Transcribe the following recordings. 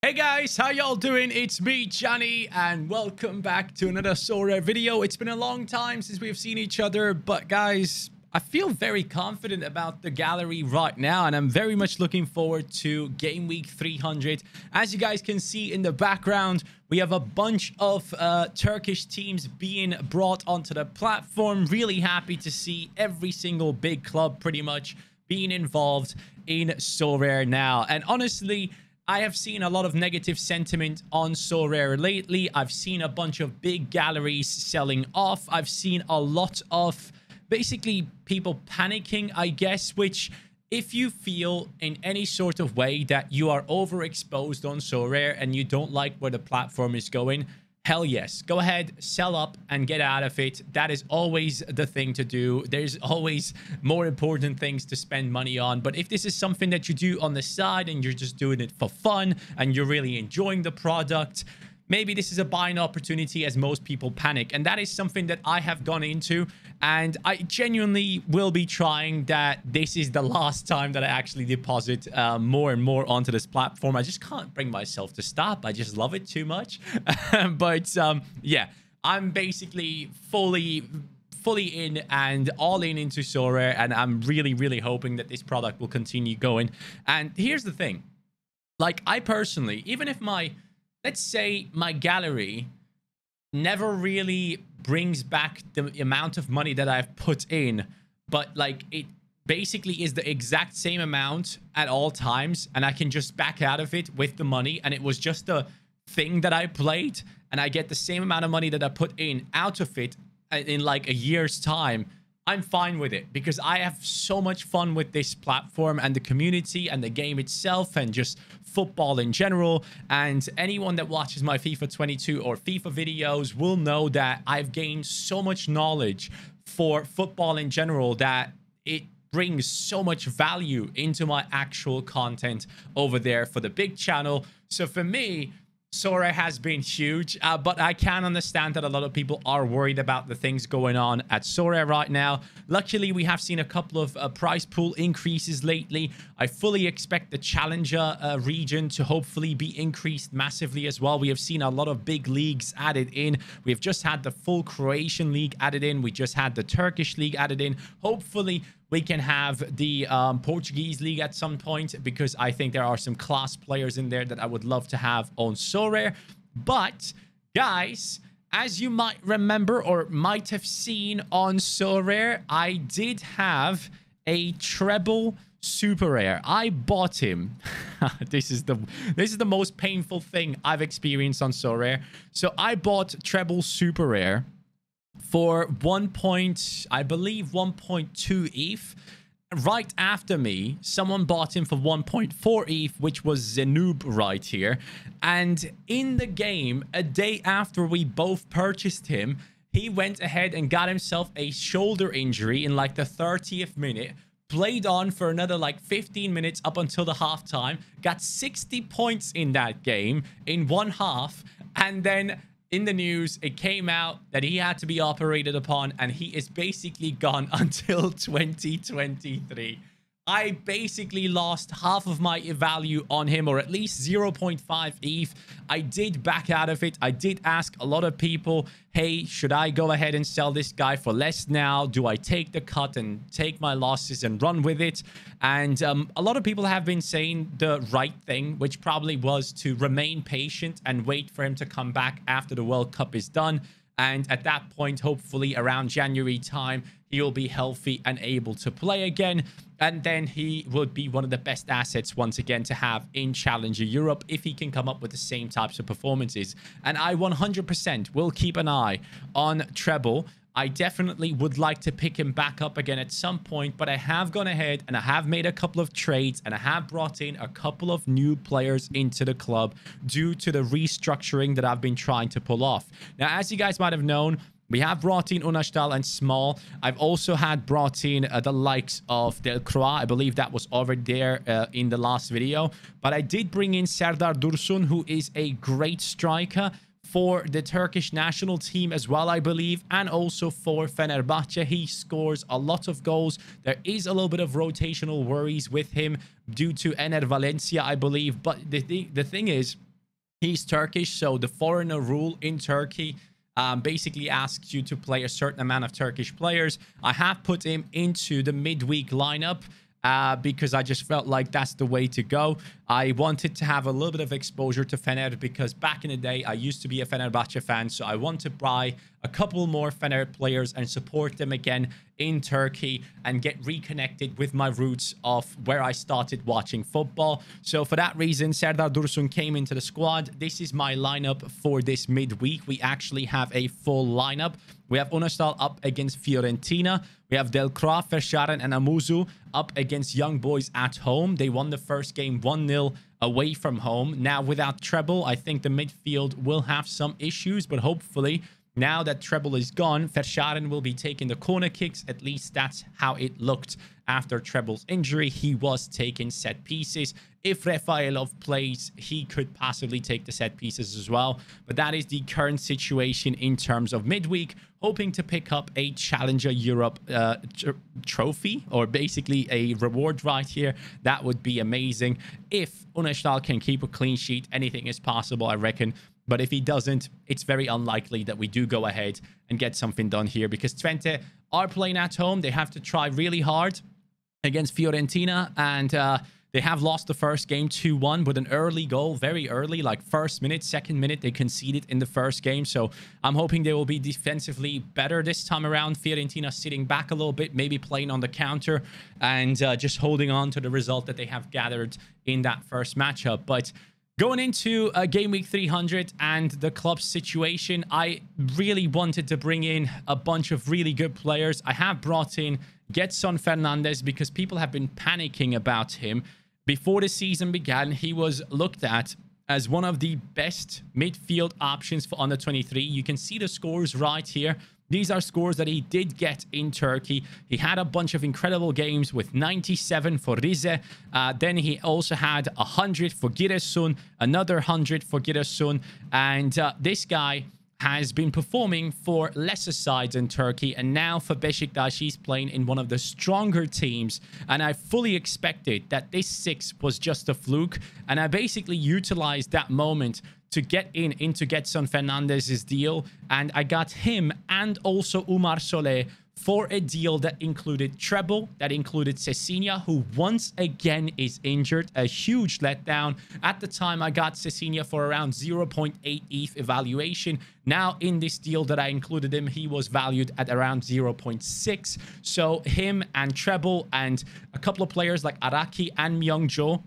Hey guys, how y'all doing? It's me, Johnny, and welcome back to another Sorare video. It's been a long time since we've seen each other, but guys, I feel very confident about the gallery right now, and I'm very much looking forward to Game Week 300. As you guys can see in the background, we have a bunch of Turkish teams being brought onto the platform. Really happy to see every single big club pretty much being involved in Sorare now. And honestly, I have seen a lot of negative sentiment on Sorare lately. I've seen a bunch of big galleries selling off. I've seen a lot of basically people panicking, I guess, which if you feel in any sort of way that you are overexposed on Sorare and you don't like where the platform is going, hell yes, go ahead, sell up and get out of it. That is always the thing to do. There's always more important things to spend money on. But if this is something that you do on the side and you're just doing it for fun and you're really enjoying the product, maybe this is a buying opportunity as most people panic. And that is something that I have gone into, and I genuinely will be trying that. This is the last time that I actually deposit more and more onto this platform. I just can't bring myself to stop. I just love it too much. But yeah, I'm basically fully in and all in into Sorare, and I'm really hoping that this product will continue going. And here's the thing, like, I personally, even if let's say my gallery never really brings back the amount of money that I've put in, but like it basically is the exact same amount at all times, and I can just back out of it with the money, and it was just a thing that I played, and I get the same amount of money that I put in out of it in like a year's time, I'm fine with it, because I have so much fun with this platform and the community and the game itself and just football in general. And anyone that watches my FIFA 22 or FIFA videos will know that I've gained so much knowledge for football in general that it brings so much value into my actual content over there for the big channel. So for me, Sorare has been huge, but I can understand that a lot of people are worried about the things going on at Sorare right now. Luckily, we have seen a couple of prize pool increases lately. I fully expect the Challenger region to hopefully be increased massively as well. We have seen a lot of big leagues added in. We've just had the full Croatian league added in. We just had the Turkish league added in. Hopefully, we can have the Portuguese league at some point, because I think there are some class players in there that I would love to have on Sorare. But guys, as you might remember or might have seen on Sorare, I did have a treble super rare. I bought him. This is the most painful thing I've experienced on Sorare. So I bought treble super rare for I believe 1.2 ETH. Right after me, someone bought him for 1.4 ETH, which was Zenoob right here. And in the game, a day after we both purchased him, he went ahead and got himself a shoulder injury in like the 30th minute. Played on for another like 15 minutes up until the halftime. Got 60 points in that game in one half. And then in the news, it came out that he had to be operated upon, and he is basically gone until 2023. I basically lost half of my value on him, or at least 0.5 ETH. I did back out of it. I did ask a lot of people, hey, should I go ahead and sell this guy for less now? Do I take the cut and take my losses and run with it? And a lot of people have been saying the right thing, which probably was to remain patient and wait for him to come back after the World Cup is done. And at that point, hopefully around January time, he'll be healthy and able to play again. And then he would be one of the best assets once again to have in Challenger Europe if he can come up with the same types of performances. And I 100% will keep an eye on treble. I definitely would like to pick him back up again at some point, but I have gone ahead and I have made a couple of trades and I have brought in a couple of new players into the club due to the restructuring that I've been trying to pull off. Now, as you guys might have known, we have brought in Unastal and Small. I've also had brought in the likes of Del Croix. I believe that was over there in the last video. But I did bring in Serdar Dursun, who is a great striker for the Turkish national team as well, I believe, and also for Fenerbahce. He scores a lot of goals. There is a little bit of rotational worries with him due to Ener Valencia, I believe. But the thing is, He's Turkish, so the foreigner rule in Turkey basically asks you to play a certain amount of Turkish players. I have put him into the midweek lineup because I just felt like that's the way to go. I wanted to have a little bit of exposure to Fener because back in the day, I used to be a Fenerbahce fan, so I want to buy a couple more Fener players and support them again in Turkey and get reconnected with my roots of where I started watching football. So for that reason, Serdar Dursun came into the squad. This is my lineup for this midweek. We actually have a full lineup. We have Unestal up against Fiorentina. We have Delcroix, Verscharen, and Amuzu up against Young Boys at home. They won the first game 1-0 away from home. Now, without Treble, I think the midfield will have some issues, but hopefully, now that Treble is gone, Verscharen will be taking the corner kicks. At least that's how it looked after Treble's injury. He was taking set pieces. If Rafaelov plays, he could possibly take the set pieces as well. But that is the current situation in terms of midweek. Hoping to pick up a Challenger Europe trophy, or basically a reward right here. That would be amazing. If Unestal can keep a clean sheet, anything is possible, I reckon. But if he doesn't, it's very unlikely that we do go ahead and get something done here, because Twente are playing at home. They have to try really hard against Fiorentina, and they have lost the first game 2-1 with an early goal, very early, like first minute, second minute, they conceded in the first game. So I'm hoping they will be defensively better this time around. Fiorentina sitting back a little bit, maybe playing on the counter and just holding on to the result that they have gathered in that first matchup. But going into game week 300 and the club's situation, I really wanted to bring in a bunch of really good players. I have brought in Getson Fernandez because people have been panicking about him. Before the season began, he was looked at as one of the best midfield options for under 23. You can see the scores right here. These are scores that he did get in Turkey. He had a bunch of incredible games with 97 for Rize. Then he also had 100 for Giresun, another 100 for Giresun. And this guy has been performing for lesser sides in Turkey, and now for Beşiktaş, he's playing in one of the stronger teams, and I fully expected that this 6 was just a fluke, and I basically utilized that moment to get into Getson Fernandez's deal, and I got him and also Umar Soleh for a deal that included treble, that included Cesinha, who once again is injured. A huge letdown. At the time, I got Cesinha for around 0.8 ETH evaluation. Now, in this deal that I included him, he was valued at around 0.6. So him and treble and a couple of players like Araki and Myungjo,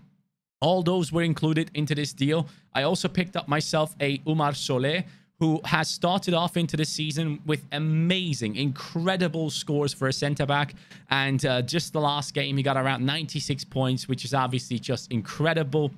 all those were included into this deal. I also picked up myself a Umar Soleh, who has started off into the season with amazing, incredible scores for a centre-back. And just the last game, he got around 96 points, which is obviously just incredible.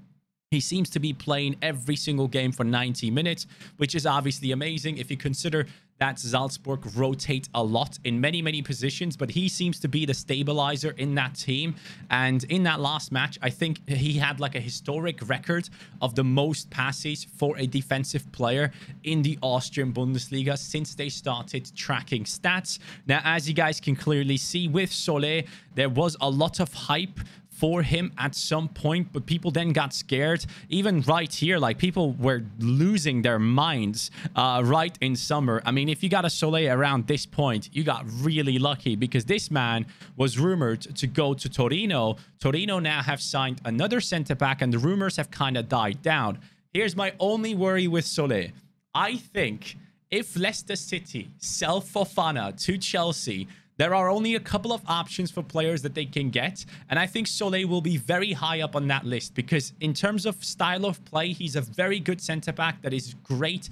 He seems to be playing every single game for 90 minutes, which is obviously amazing if you consider that Salzburg rotate a lot in many, many positions, but he seems to be the stabilizer in that team. And in that last match, I think he had like a historic record of the most passes for a defensive player in the Austrian Bundesliga since they started tracking stats. Now, as you guys can clearly see with Soleh, there was a lot of hype for him at some point, but people then got scared. Even right here, like people were losing their minds right in summer. I mean, if you got a Soleh around this point, you got really lucky, because this man was rumored to go to Torino. Torino now have signed another centre-back, and the rumors have kind of died down. Here's my only worry with Soleh. I think if Leicester City sell Fofana to Chelsea, there are only a couple of options for players that they can get, and I think Soleh will be very high up on that list, because in terms of style of play, he's a very good centre-back that is great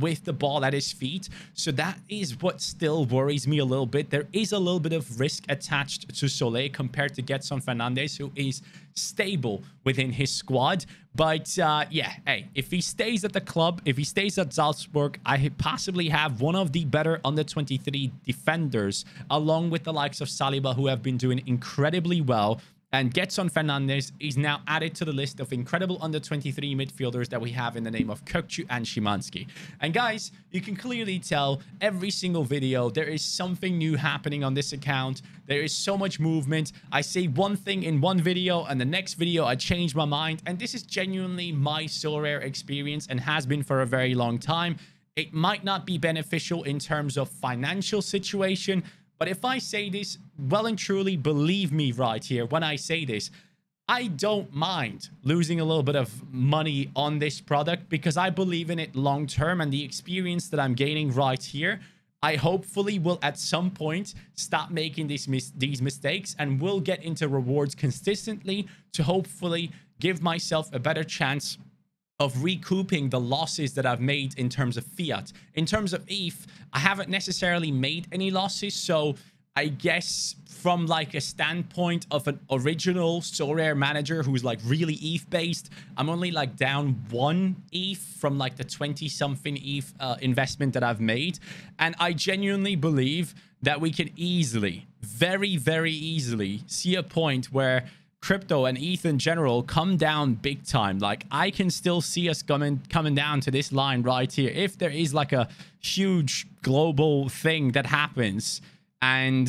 with the ball at his feet. So that is what still worries me a little bit. There is a little bit of risk attached to Soleh compared to Getson Fernandez, who is stable within his squad. But yeah, hey, if he stays at the club, if he stays at Salzburg, I possibly have one of the better under-23 defenders, along with the likes of Saliba, who have been doing incredibly well And Getson Fernandez is now added to the list of incredible under-23 midfielders that we have in the name of Kökçü and Szymanski. And guys, you can clearly tell every single video there is something new happening on this account. There is so much movement. I say one thing in one video, and the next video I change my mind. And this is genuinely my Sorare experience and has been for a very long time. It might not be beneficial in terms of financial situation, but if I say this, well and truly, believe me right here when I say this, I don't mind losing a little bit of money on this product because I believe in it long term, and the experience that I'm gaining right here, I hopefully will at some point stop making these mistakes and will get into rewards consistently to hopefully give myself a better chance of recouping the losses that I've made in terms of fiat. In terms of ETH, I haven't necessarily made any losses, so I guess from like a standpoint of an original Sorare manager who's like really ETH based, I'm only like down 1 ETH from like the 20-something ETH investment that I've made. And I genuinely believe that we can easily, very, very easily see a point where crypto and ETH in general come down big time. Like, I can still see us coming down to this line right here. If there is like a huge global thing that happens and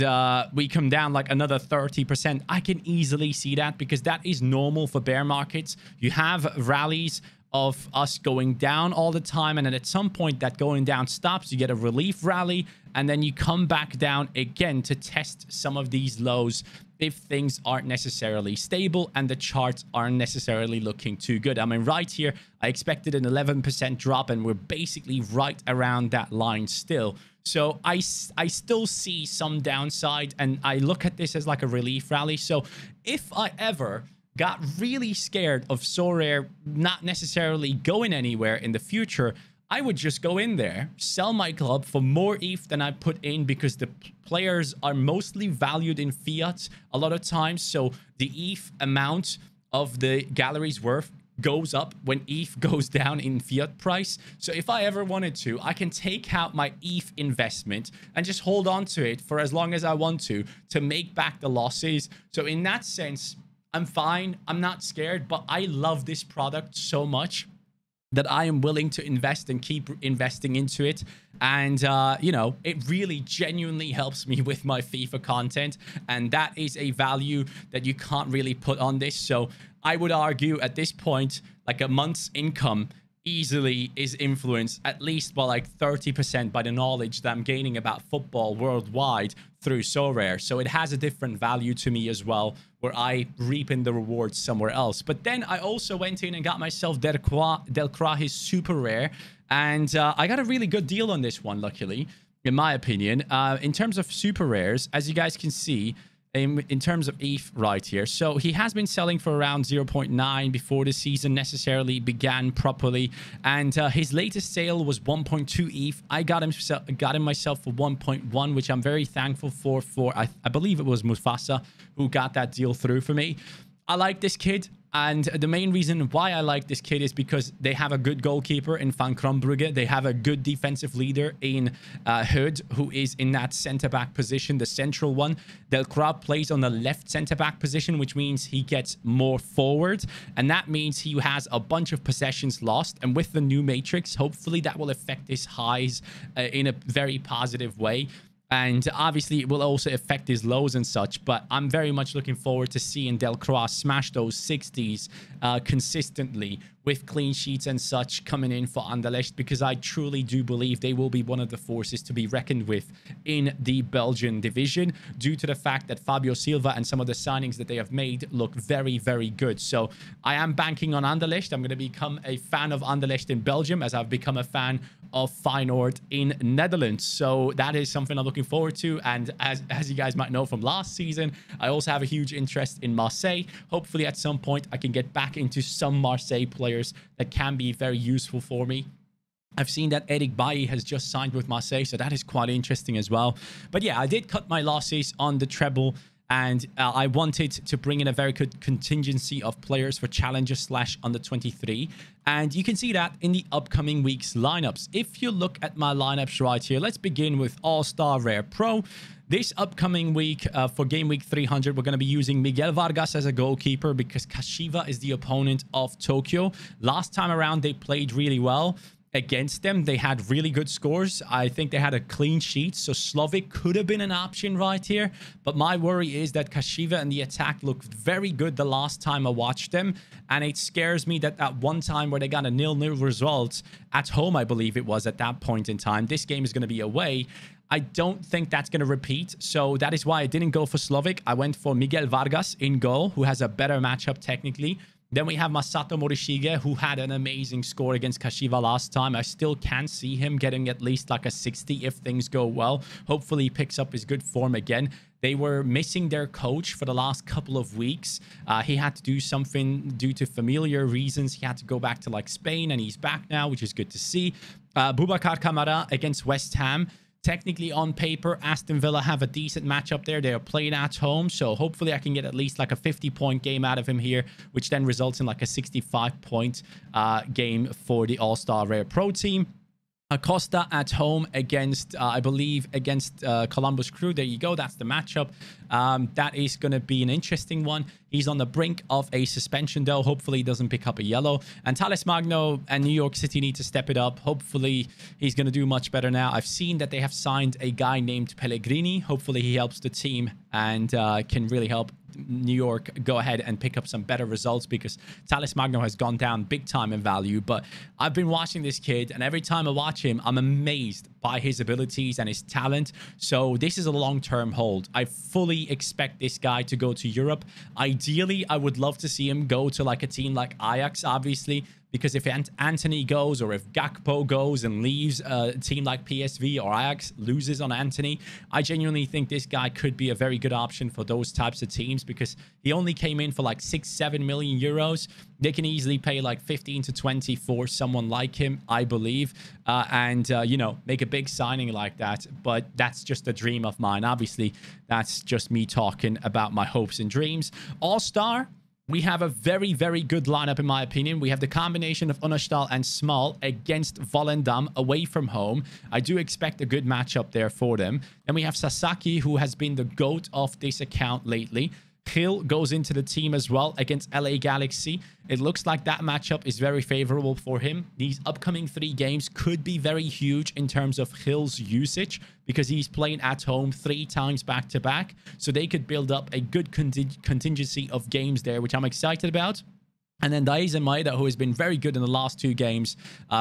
we come down like another 30%, I can easily see that, because that is normal for bear markets. You have rallies of us going down all the time, and then at some point that going down stops, you get a relief rally, and then you come back down again to test some of these lows if things aren't necessarily stable and the charts aren't necessarily looking too good. I mean, right here, I expected an 11% drop, and we're basically right around that line still. So I still see some downside, and I look at this as like a relief rally. So if I ever got really scared of Sorare not necessarily going anywhere in the future, I would just go in there, sell my club for more ETH than I put in, because the players are mostly valued in fiat a lot of times. So the ETH amount of the gallery's worth goes up when ETH goes down in fiat price. So if I ever wanted to, I can take out my ETH investment and just hold on to it for as long as I want to make back the losses. So in that sense, I'm fine. I'm not scared, but I love this product so much that I am willing to invest and keep investing into it. And, you know, it really genuinely helps me with my FIFA content. And that is a value that you can't really put on this. So I would argue at this point, like a month's income easily is influenced at least by like 30% by the knowledge that I'm gaining about football worldwide through Sorare. So it has a different value to me as well, where I reap in the rewards somewhere else. But then I also went in and got myself Delcroix super rare, and I got a really good deal on this one, luckily, in my opinion. In terms of super rares, as you guys can see, in terms of ETH right here. So he has been selling for around 0.9 before the season necessarily began properly. And his latest sale was 1.2 ETH. I got him myself for 1.1, which I'm very thankful for. I believe it was Mufasa who got that deal through for me. I like this kid. And the main reason why I like this kid is because they have a good goalkeeper in Van Krombrugge. They have a good defensive leader in Hood, who is in that center-back position, the central one. Delcroix plays on the left center-back position, which means he gets more forward. And that means he has a bunch of possessions lost. And with the new matrix, hopefully that will affect his highs in a very positive way. And obviously, it will also affect his lows and such. But I'm very much looking forward to seeing Delcroix smash those 60s consistently with clean sheets and such coming in for Anderlecht, because I truly do believe they will be one of the forces to be reckoned with in the Belgian division, due to the fact that Fabio Silva and some of the signings that they have made look very, very good. So I am banking on Anderlecht. I'm going to become a fan of Anderlecht in Belgium, as I've become a fan of Feyenoord in Netherlands. So that is something I'm looking forward to. And as you guys might know from last season, I also have a huge interest in Marseille. Hopefully at some point I can get back into some Marseille players that can be very useful for me. I've seen that Eric Bailly has just signed with Marseille, so that is quite interesting as well. But yeah, I did cut my losses on the treble And I wanted to bring in a very good contingency of players for Challenger / under 23. And you can see that in the upcoming week's lineups. If you look at my lineups right here, let's begin with All-Star Rare Pro. This upcoming week, for game week 300, we're going to be using Miguel Vargas as a goalkeeper because Kashiwa is the opponent of Tokyo. Last time around, they played really well against them. They had really good scores. I think they had a clean sheet, so Slovak could have been an option right here. But my worry is that Kashiwa and the attack looked very good the last time I watched them, and it scares me that one time where they got a 0-0 result at home, I believe it was at that point in time, this game is going to be away. I don't think that's going to repeat, so that is why I didn't go for Slovak. I went for Miguel Vargas in goal, who has a better matchup technically. Then we have Masato Morishige, who had an amazing score against Kashiwa last time. I still can see him getting at least like a 60 if things go well. Hopefully he picks up his good form again. They were missing their coach for the last couple of weeks. He had to do something due to familiar reasons. He had to go back to like Spain, and he's back now, which is good to see. Boubacar Kamara against West Ham. Technically, on paper, Aston Villa have a decent matchup there. They are playing at home, so hopefully I can get at least like a 50-point game out of him here, which then results in like a 65-point game for the All-Star Rare Pro team. Acosta at home against, I believe, against Columbus Crew. There you go. That's the matchup. That is going to be an interesting one. He's on the brink of a suspension, though. Hopefully, he doesn't pick up a yellow. And Thales Magno and New York City need to step it up. Hopefully, he's going to do much better now. I've seen that they have signed a guy named Pellegrini. Hopefully, he helps the team and can really help New York go ahead and pick up some better results, because Thales Magno has gone down big time in value. But I've been watching this kid, and every time I watch him, I'm amazed by his abilities and his talent. So this is a long-term hold. I fully expect this guy to go to Europe. Ideally, I would love to see him go to like a team like Ajax, obviously, because if Anthony goes, or if Gakpo goes and leaves a team like PSV, or Ajax loses on Anthony, I genuinely think this guy could be a very good option for those types of teams, because he only came in for like 6-7 million euros. They can easily pay like 15 to 20 for someone like him, I believe, and you know, make a big signing like that. But that's just a dream of mine. Obviously, that's just me talking about my hopes and dreams. All-Star, we have a very, very good lineup, in my opinion. We have the combination of Unestal and Small against Volendam away from home. I do expect a good matchup there for them. Then we have Sasaki, who has been the GOAT of this account lately. Gil goes into the team as well against LA Galaxy. It looks like that matchup is very favorable for him. These upcoming 3 games could be very huge in terms of Gil's usage, because he's playing at home 3 times back-to-back. So they could build up a good contingency of games there, which I'm excited about. And then Daizen Maeda, who has been very good in the last 2 games,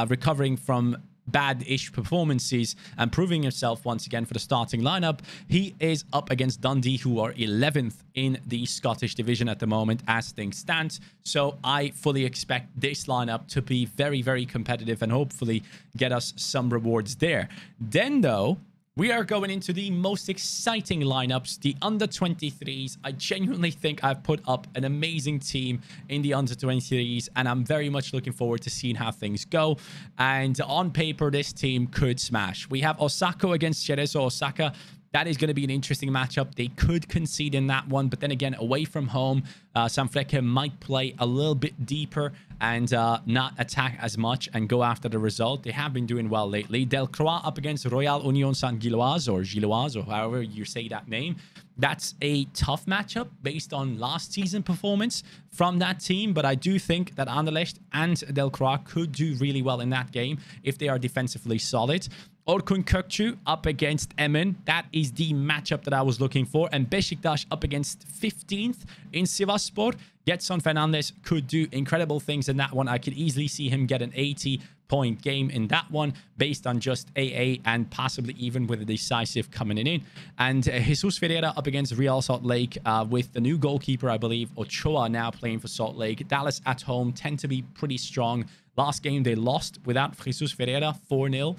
recovering from bad-ish performances and proving himself once again for the starting lineup. He is up against Dundee, who are 11th in the Scottish division at the moment as things stand. So I fully expect this lineup to be very, very competitive and hopefully get us some rewards there. Then, though, we are going into the most exciting lineups, the under-23s. I genuinely think I've put up an amazing team in the under-23s, and I'm very much looking forward to seeing how things go. And on paper, this team could smash. We have Osaka against Cerezo Osaka. That is going to be an interesting matchup. They could concede in that one, but then again, away from home, Sanfrecce might play a little bit deeper and not attack as much and go after the result. They have been doing well lately. Delcroix up against Royal Union Saint-Gilloise, or Gilloise, or however you say that name. That's a tough matchup based on last season performance from that team, but I do think that Anderlecht and Delcroix could do really well in that game if they are defensively solid. Orkun Kökçü up against Emmen. That is the matchup that I was looking for. And Beşiktaş up against 15th in Sivasspor. Getson Fernandes could do incredible things in that one. I could easily see him get an 80-point game in that one based on just AA and possibly even with a decisive coming in. And Jesus Ferreira up against Real Salt Lake with the new goalkeeper, I believe, Ochoa, now playing for Salt Lake. Dallas at home tend to be pretty strong. Last game they lost without Jesus Ferreira 4-0.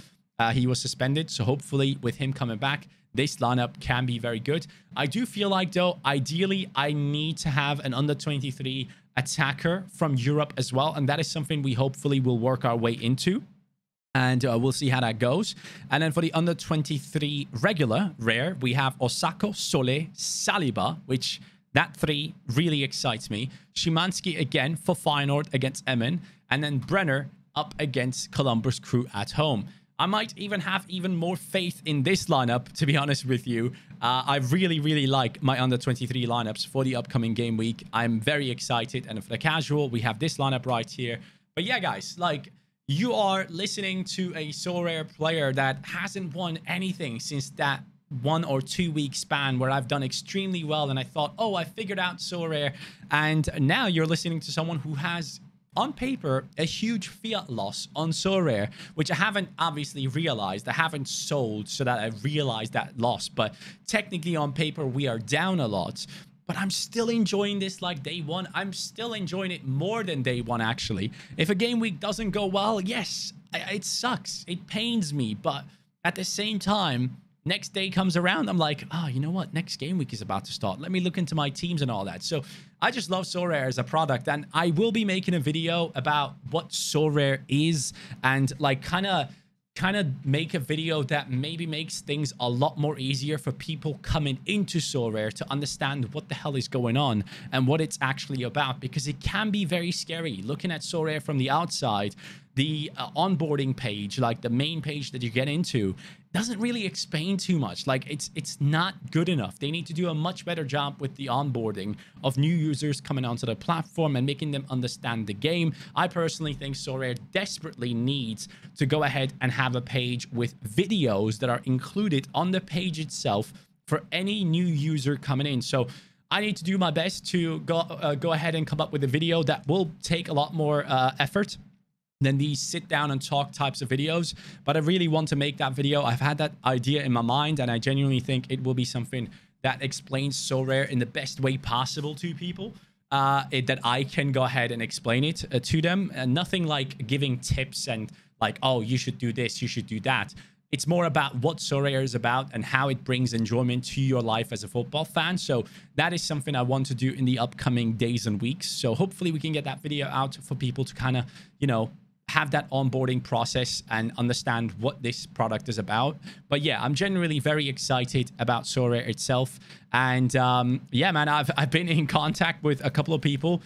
He was suspended, so hopefully with him coming back, this lineup can be very good. I do feel like, though, ideally, I need to have an under-23 attacker from Europe as well, and that is something we hopefully will work our way into. And we'll see how that goes. And then for the under 23 regular rare, we have Osako, Sole, Saliba, which that 3 really excites me. Szymanski again for Feyenoord against Emmen. And then Brenner up against Columbus Crew at home. I might even have even more faith in this lineup, to be honest with you. I really, really like my under 23 lineups for the upcoming game week. I'm very excited. And for the casual, we have this lineup right here. But yeah, guys, like, you are listening to a Sorare player that hasn't won anything since that 1 or 2 week span where I've done extremely well. And I thought, oh, I figured out Sorare. And now you're listening to someone who has, on paper, a huge fiat loss on Sorare, which I haven't obviously realized. I haven't sold so that I realized that loss. But technically on paper, we are down a lot. But I'm still enjoying this like day one. I'm still enjoying it more than day one, actually. If a game week doesn't go well, yes, it sucks. It pains me. But at the same time, next day comes around, I'm like, oh, you know what? Next game week is about to start. Let me look into my teams and all that. So I just love Sorare as a product. And I will be making a video about what Sorare is and like kind of make a video that maybe makes things a lot more easier for people coming into Sorare to understand what the hell is going on and what it's actually about, because it can be very scary looking at Sorare from the outside. The onboarding page, like the main page that you get into, doesn't really explain too much. Like it's not good enough. They need to do a much better job with the onboarding of new users coming onto the platform and making them understand the game. I personally think Sorare desperately needs to go ahead and have a page with videos that are included on the page itself for any new user coming in. So I need to do my best to go ahead and come up with a video that will take a lot more effort than these sit down and talk types of videos. But I really want to make that video. I've had that idea in my mind, and I genuinely think it will be something that explains Sorare in the best way possible to people, that I can go ahead and explain it to them. And nothing like giving tips and like, oh, you should do this, you should do that. It's more about what Sorare is about and how it brings enjoyment to your life as a football fan. So that is something I want to do in the upcoming days and weeks. So hopefully we can get that video out for people to kind of, you know, have that onboarding process and understand what this product is about. But yeah, I'm generally very excited about Sorare itself. And yeah, man, I've been in contact with a couple of people.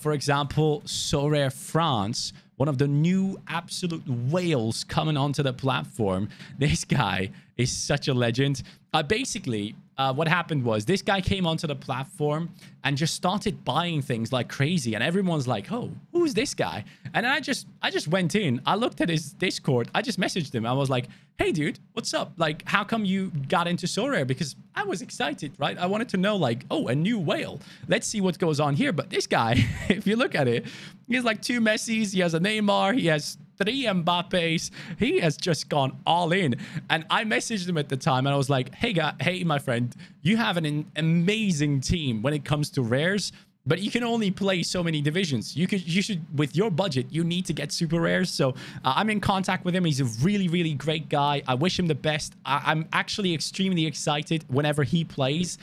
For example, Sorare France, one of the new absolute whales coming onto the platform. This guy is such a legend. Basically, what happened was this guy came onto the platform and just started buying things like crazy. And everyone's like, oh, who's this guy? And then I just went in. I looked at his Discord. I just messaged him. I was like, hey, dude, what's up? Like, how come you got into Sorare? Because I was excited, right? I wanted to know, like, oh, a new whale. Let's see what goes on here. But this guy, if you look at it, he has like 2 Messis. He has a Neymar. He has 3 Mbappes. He has just gone all in. And I messaged him at the time and I was like, hey, my friend, you have an amazing team when it comes to rares, but you can only play so many divisions. You should, with your budget, you need to get super rares. So I'm in contact with him. He's a really, really great guy. I wish him the best. I'm actually extremely excited whenever he plays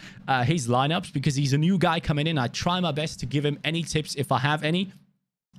his lineups, because he's a new guy coming in. I try my best to give him any tips if I have any.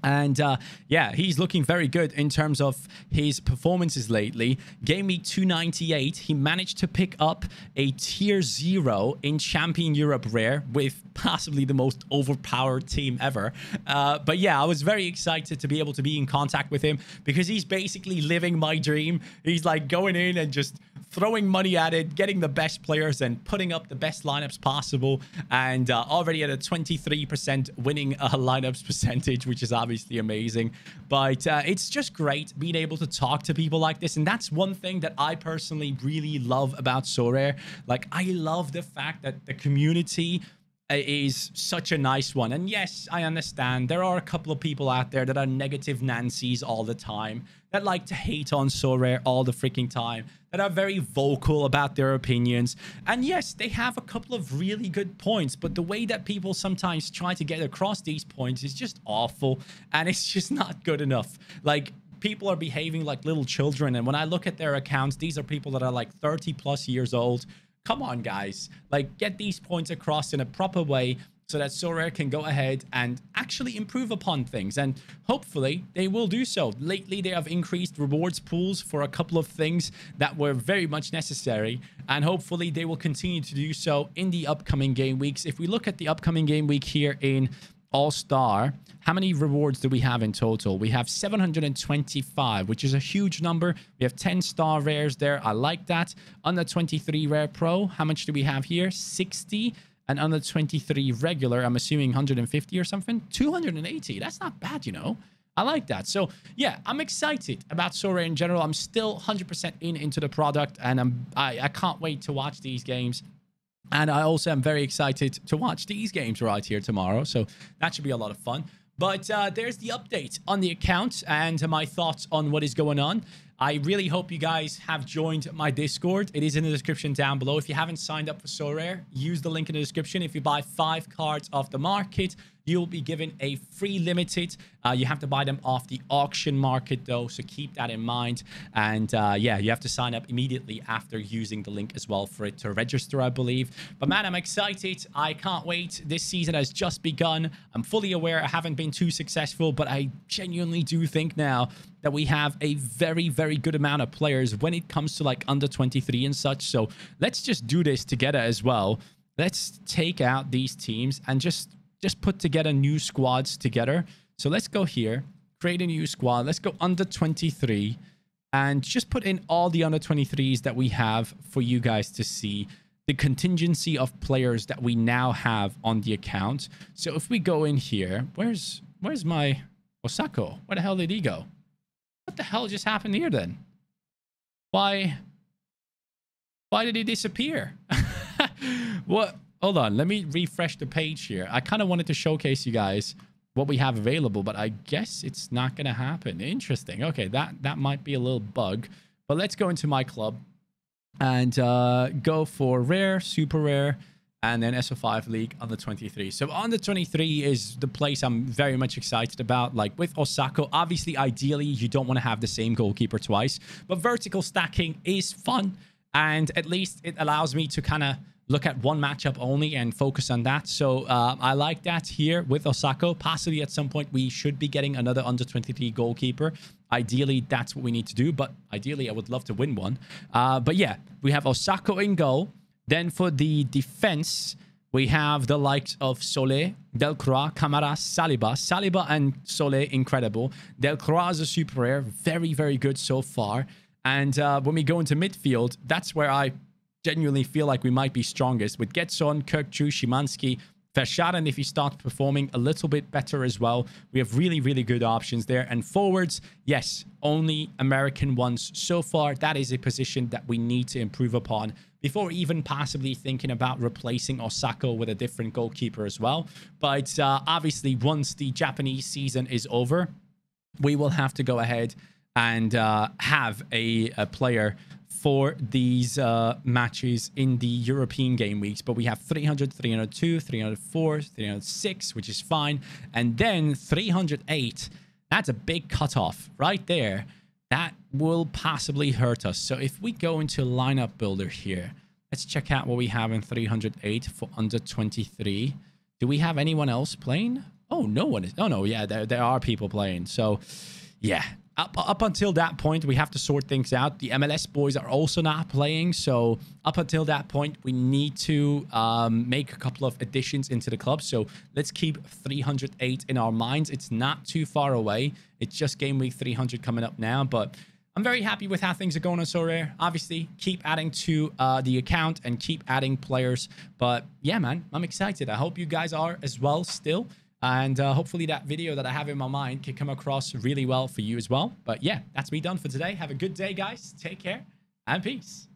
And yeah, he's looking very good in terms of his performances lately. Game week 298, he managed to pick up a tier 0 in Champion Europe rare with possibly the most overpowered team ever. But yeah, I was very excited to be able to be in contact with him, because he's basically living my dream. He's like going in and just throwing money at it, getting the best players and putting up the best lineups possible. And already at a 23% winning lineups percentage, which is obviously amazing. But it's just great being able to talk to people like this. And that's one thing that I personally really love about Sorare. Like, I love the fact that the community is such a nice one. And yes, I understand there are a couple of people out there that are negative Nancy's all the time, that like to hate on Sorare all the freaking time, that are very vocal about their opinions. And yes, they have a couple of really good points, but the way that people sometimes try to get across these points is just awful, and it's just not good enough. Like, people are behaving like little children, and when I look at their accounts, these are people that are like 30+ years old. Come on, guys. Like, get these points across in a proper way so that Sorare can go ahead and actually improve upon things. And hopefully they will do so. Lately, they have increased rewards pools for a couple of things that were very much necessary. And hopefully they will continue to do so in the upcoming game weeks. If we look at the upcoming game week here in All-Star, how many rewards do we have in total? We have 725, which is a huge number. We have 10 star rares there. I like that. Under 23 rare pro, how much do we have here? 60. And under 23 regular, I'm assuming 150 or something. 280. That's not bad, you know. I like that. So yeah, I'm excited about Sorare in general. I'm still 100% into the product, and I can't wait to watch these games. And I also am very excited to watch these games right here tomorrow. So that should be a lot of fun. But there's the update on the account and my thoughts on what is going on. I really hope you guys have joined my Discord. It is in the description down below. If you haven't signed up for Sorare, use the link in the description. If you buy 5 cards off the market, you'll be given a free limited. You have to buy them off the auction market, though, so keep that in mind. And yeah, you have to sign up immediately after using the link as well for it to register, I believe. But man, I'm excited. I can't wait. This season has just begun. I'm fully aware I haven't been too successful, but I genuinely do think now that we have a very, very good amount of players when it comes to like under 23 and such. So let's just do this together as well. Let's take out these teams and just put together new squads together. So let's go here, create a new squad. Let's go under 23 and just put in all the under 23s that we have for you guys to see the contingency of players that we now have on the account. So if we go in here, where's my Osako? Where the hell did he go? What the hell just happened here then? Why did he disappear? What? Hold on, let me refresh the page here. I kind of wanted to showcase you guys what we have available, but I guess it's not going to happen. Interesting. Okay, that might be a little bug. But let's go into my club and go for rare, super rare, and then SO5 League under 23. So under 23 is the place I'm very much excited about. Like with Osako, obviously, ideally, you don't want to have the same goalkeeper twice. But vertical stacking is fun. And at least it allows me to kind of look at one matchup only and focus on that. So I like that here with Osako. Possibly at some point, we should be getting another under 23 goalkeeper. Ideally, that's what we need to do. But ideally, I would love to win one. But yeah, we have Osako in goal. Then for the defense, we have the likes of Solé, Delcroix, Camara, Saliba. Saliba and Solé, incredible. Delcroix is a super rare. Very, very good so far. And when we go into midfield, that's where I genuinely feel like we might be strongest with Getson, Kirkju, Szymanski, Verschaden. If he starts performing a little bit better as well, we have really, really good options there. And forwards, yes, only American ones so far. That is a position that we need to improve upon before even possibly thinking about replacing Osako with a different goalkeeper as well. But obviously, once the Japanese season is over, we will have to go ahead and have a player for these matches in the European game weeks. But we have 300, 302, 304, 306, which is fine. And then 308, that's a big cutoff right there. That will possibly hurt us. So if we go into lineup builder here, let's check out what we have in 308 for under 23. Do we have anyone else playing? Oh, no one is. Oh, no, yeah, there are people playing. So, yeah. Up until that point, we have to sort things out. The MLS boys are also not playing. So up until that point, we need to make a couple of additions into the club. So let's keep 308 in our minds. It's not too far away. It's just game week 300 coming up now. But I'm very happy with how things are going on Sorare. Obviously, keep adding to the account and keep adding players. But yeah, man, I'm excited. I hope you guys are as well still. And hopefully that video that I have in my mind can come across really well for you as well. But yeah, that's me done for today. Have a good day, guys. Take care and peace.